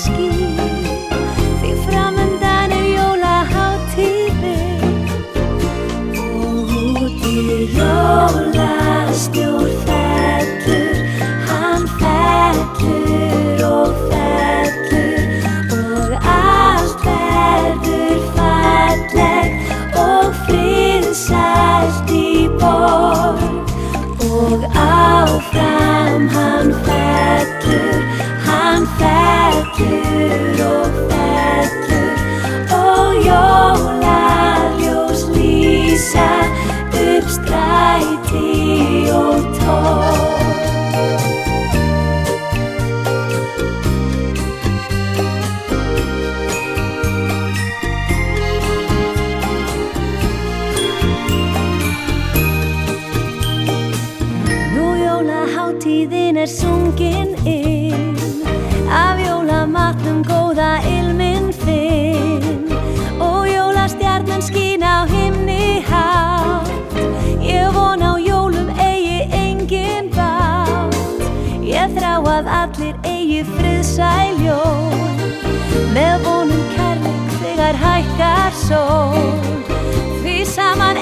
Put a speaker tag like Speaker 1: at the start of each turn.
Speaker 1: skín, því framundan jólahátíðin og úti jólasnjór fellur, hann fellur og fellur og allt verður fallegt og friðsælt í borg og áfram hann fellur og fellur og jólaljós lýsa upp stræti og torg. Nú jólahátíðin sungin inn, af jólamatnum góða ilminn finn og jólastjarnan skín á himni hátt. Ég von á jólum eigi engin bátt, ég þrá að allir eigi friðsæl jól, með vonum kærleik þegar hækkar sól, því saman